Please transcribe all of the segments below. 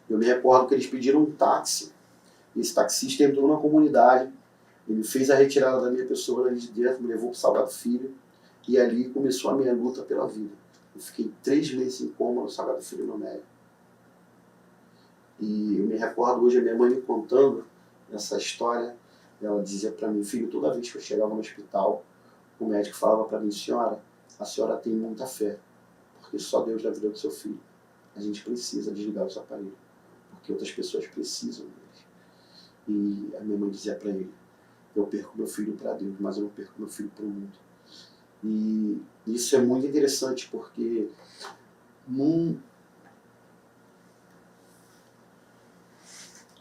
Eu me recordo que eles pediram um táxi. Esse taxista entrou na comunidade, ele fez a retirada da minha pessoa ali de dentro, me levou para o Salgado Filho, e ali começou a minha luta pela vida. Eu fiquei 3 meses em coma no Salgado Filho, no Médio. E eu me recordo hoje a minha mãe me contando essa história. Ela dizia para mim: filho, toda vez que eu chegava no hospital, o médico falava para mim: senhora, a senhora tem muita fé, porque só Deus dá vida do seu filho. A gente precisa desligar os aparelhos, porque outras pessoas precisam deles. E a minha mãe dizia para ele: eu perco meu filho para Deus, mas eu não perco meu filho para o mundo. E isso é muito interessante, porque no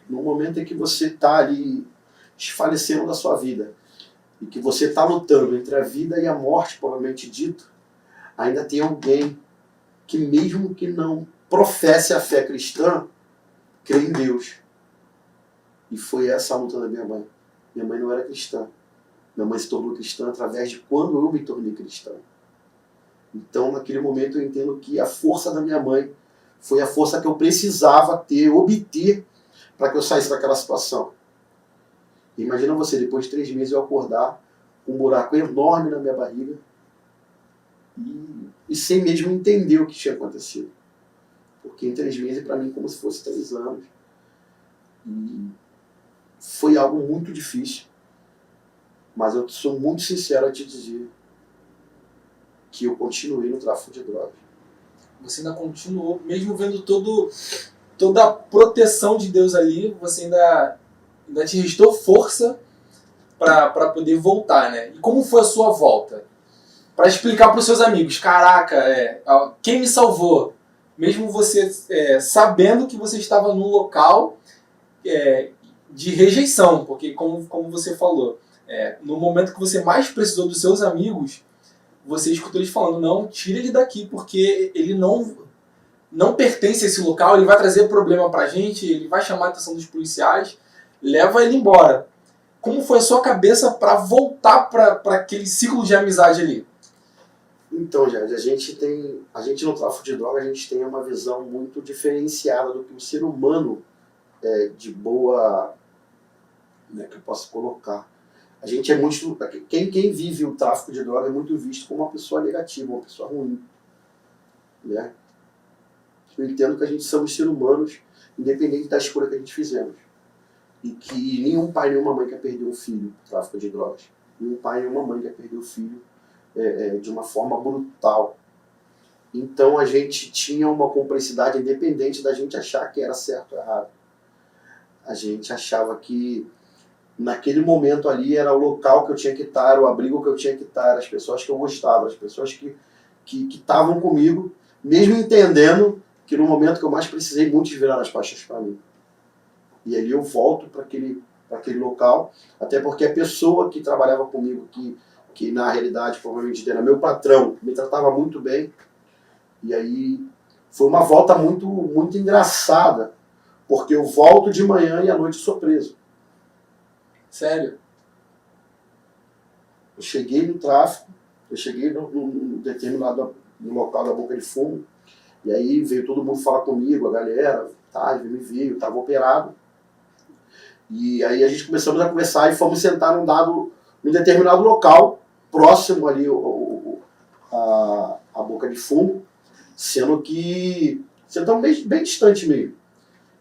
momento em que você está ali desfalecendo da sua vida, e que você está lutando entre a vida e a morte, provavelmente dito, ainda tem alguém que, mesmo que não professe a fé cristã, crê em Deus. E foi essa a luta da minha mãe. Minha mãe não era cristã. Minha mãe se tornou cristã através de quando eu me tornei cristão. Então, naquele momento, eu entendo que a força da minha mãe foi a força que eu precisava ter, obter, para que eu saísse daquela situação. Imagina você, depois de 3 meses, eu acordar com um buraco enorme na minha barriga e sem mesmo entender o que tinha acontecido. Porque em 3 meses, para mim, como se fosse 3 anos. E foi algo muito difícil. Mas eu sou muito sincero a te dizer que eu continuei no tráfico de drogas. Você ainda continuou, mesmo vendo toda a proteção de Deus ali, você ainda te restou força para poder voltar, né? E como foi a sua volta? Para explicar para os seus amigos: caraca, quem me salvou? Mesmo você sabendo que você estava num local de rejeição, porque como você falou, no momento que você mais precisou dos seus amigos, você escutou eles falando: não, tira ele daqui, porque ele não pertence a esse local, ele vai trazer problema pra gente, ele vai chamar a atenção dos policiais, leva ele embora. Como foi a sua cabeça para voltar para aquele ciclo de amizade ali? Então, Jade, a gente no tráfico de drogas, a gente tem uma visão muito diferenciada do que o ser humano de boa, né, que eu posso colocar. A gente é muito... Quem vive o tráfico de drogas é muito visto como uma pessoa negativa, uma pessoa ruim. Né? Eu entendo que a gente somos seres humanos, independente da escolha que a gente fizemos. E que nenhum pai, nenhuma mãe quer perder um filho por tráfico de drogas. Nenhum pai, nenhuma mãe quer perder o filho de uma forma brutal. Então a gente tinha uma complexidade independente da gente achar que era certo ou errado. A gente achava que naquele momento ali era o local que eu tinha que estar, era o abrigo que eu tinha que estar, as pessoas que eu gostava, as pessoas que estavam comigo, mesmo entendendo que no momento que eu mais precisei, muitos viraram as pastas para mim. E ali eu volto para aquele local, até porque a pessoa que trabalhava comigo, que na realidade provavelmente era meu patrão, me tratava muito bem. E aí foi uma volta muito, muito engraçada, porque eu volto de manhã e à noite sou preso. Sério? Eu cheguei no tráfico, eu cheguei no determinado no local da Boca de Fumo, e aí veio todo mundo falar comigo, a galera, me viu, estava operado. E aí a gente começamos a conversar e fomos sentar num determinado local, próximo ali a Boca de Fumo, sendo que sentamos bem distante mesmo.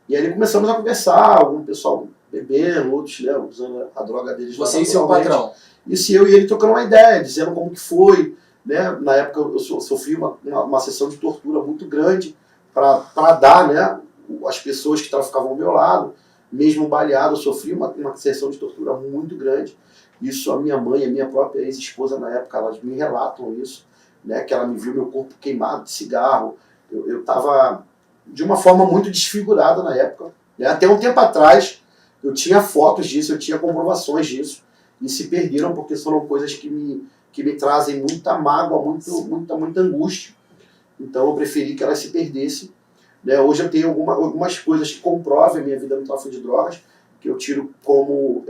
E aí começamos a conversar, algum pessoal bebendo, outros, né, usando a droga deles. Você e seu patrão? Isso, eu e ele trocando uma ideia, dizendo como que foi. Né? Na época eu sofri uma sessão de tortura muito grande para dar, né, as pessoas que ficavam ao meu lado, mesmo baleado, eu sofri uma sessão de tortura muito grande. Isso a minha mãe, a minha própria ex-esposa na época, elas me relatam isso, né, que ela me viu meu corpo queimado de cigarro. Eu estava de uma forma muito desfigurada na época. Né? Até um tempo atrás eu tinha fotos disso, eu tinha comprovações disso, e se perderam porque foram coisas que me trazem muita mágoa, muita angústia. Então eu preferi que elas se perdessem. Né? Hoje eu tenho algumas coisas que comprovam a minha vida no tráfico de drogas, que eu tiro como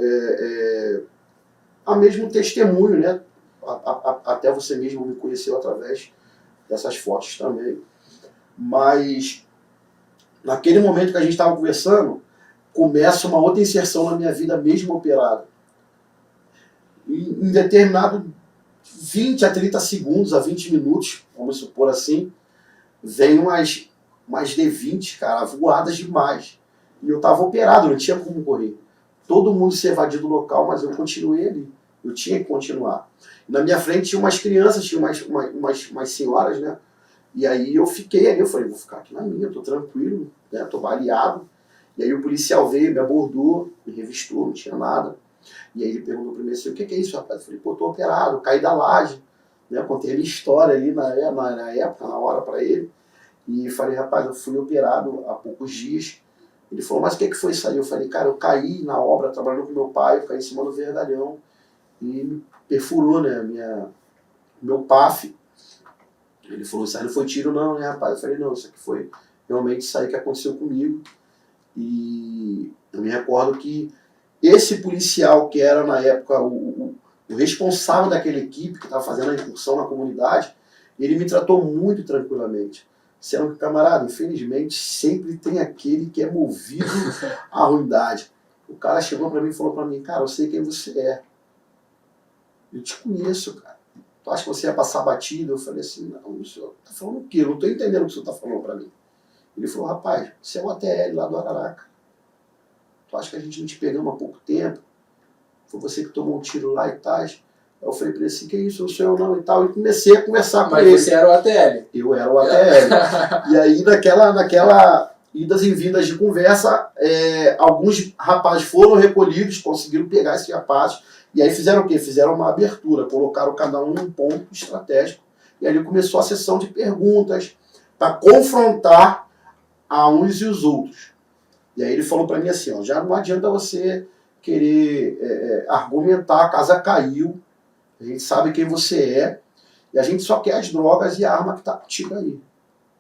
a mesmo testemunho, né? Até você mesmo me conheceu através dessas fotos também. Mas naquele momento que a gente estava conversando, começa uma outra inserção na minha vida, mesmo operado. Em determinado 20 a 30 segundos, a 20 minutos, vamos supor assim, vem umas D20, cara, voadas demais. E eu estava operado, não tinha como correr. Todo mundo se evadiu do local, mas eu continuei ali. Eu tinha que continuar. Na minha frente tinha umas crianças, tinha umas senhoras, né? E aí eu fiquei ali, eu falei, vou ficar aqui na minha, tô tranquilo, né? Tô baleado. E aí o policial veio, me abordou, me revistou, não tinha nada. E aí ele perguntou pra mim assim, o que é isso, rapaz? Eu falei, pô, tô operado, caí da laje. Né? Contei a minha história ali na época, na hora pra ele. E falei, rapaz, eu fui operado há poucos dias. Ele falou, mas o que foi isso aí? Eu falei, cara, eu caí na obra, trabalhando com meu pai, eu caí em cima do vergalhão e me perfurou, né, meu PAF. Ele falou, isso aí não foi tiro não, né, rapaz? Eu falei, não, isso aqui foi realmente isso aí que aconteceu comigo. E eu me recordo que esse policial que era na época o responsável daquela equipe que estava fazendo a incursão na comunidade, ele me tratou muito tranquilamente. Sendo que, camarada, infelizmente, sempre tem aquele que é movido à ruindade. O cara chegou para mim e falou para mim, cara, eu sei quem você é. Eu te conheço, cara. Tu acha que você ia passar batido? Eu falei assim, não, o senhor tá falando o quê? Eu não estou entendendo o que o senhor está falando para mim. Ele falou, rapaz, você é o ATL lá do Araraca. Tu acha que a gente não te pegamos há pouco tempo? Foi você que tomou um tiro lá e tal. Eu falei pra ele assim, que isso, não sou eu não e tal. E comecei a conversar com ele. Mas você era o ATL? Eu era o ATL. E aí, naquela idas e vindas de conversa, alguns rapazes foram recolhidos, conseguiram pegar esses rapazes. E aí fizeram o quê? Fizeram uma abertura, colocaram cada um num ponto estratégico. E ali começou a sessão de perguntas para confrontar a uns e os outros. E aí ele falou para mim assim, ó, já não adianta você querer argumentar, a casa caiu, a gente sabe quem você é, e a gente só quer as drogas e a arma que está contigo aí.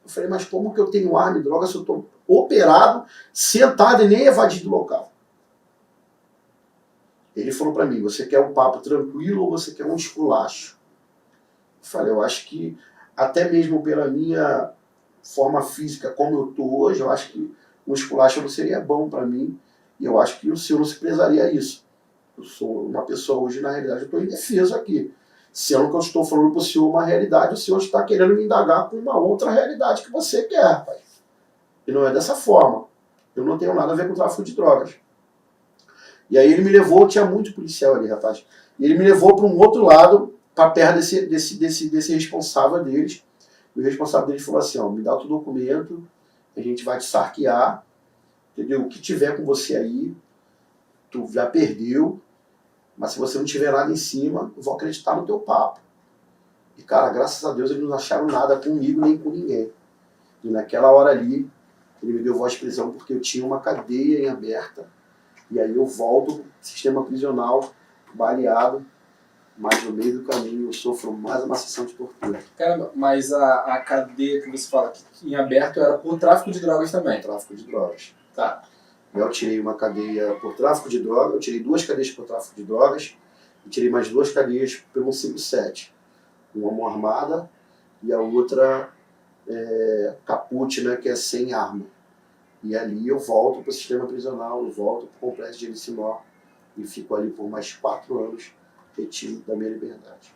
Eu falei, mas como que eu tenho arma e droga se eu estou operado, sentado e nem evadido do local? Ele falou para mim, você quer um papo tranquilo ou você quer um esculacho? Eu falei, eu acho que até mesmo pela minha forma física como eu estou hoje, eu acho que um esculacho não seria bom para mim, e eu acho que o senhor não se prezaria a isso. Eu sou uma pessoa hoje, na realidade, eu estou indefeso aqui. Sendo que eu estou falando para o senhor uma realidade, o senhor está querendo me indagar com uma outra realidade que você quer, rapaz. E não é dessa forma. Eu não tenho nada a ver com o tráfico de drogas. E aí ele me levou, tinha muito policial ali, rapaz. E ele me levou para um outro lado, para perto desse responsável deles. E o responsável deles falou assim, ó, me dá o teu documento, a gente vai te sarquear, entendeu? O que tiver com você aí, tu já perdeu, mas se você não tiver nada em cima, eu vou acreditar no teu papo. E, cara, graças a Deus eles não acharam nada comigo nem com ninguém. E naquela hora ali, ele me deu voz de prisão porque eu tinha uma cadeia em aberta. E aí eu volto pro sistema prisional, baleado, mas no meio do caminho eu sofro mais uma sessão de tortura. Caramba, mas a cadeia que você fala que em aberto era por tráfico de drogas também? Tráfico de drogas. Tá. Eu tirei uma cadeia por tráfico de drogas, eu tirei 2 cadeias por tráfico de drogas e tirei mais 2 cadeias pelo 157. Uma mão armada e a outra caput, né, que é sem arma. E ali eu volto para o sistema prisional, eu volto para o complexo de Ericinó e fico ali por mais 4 anos retido da minha liberdade.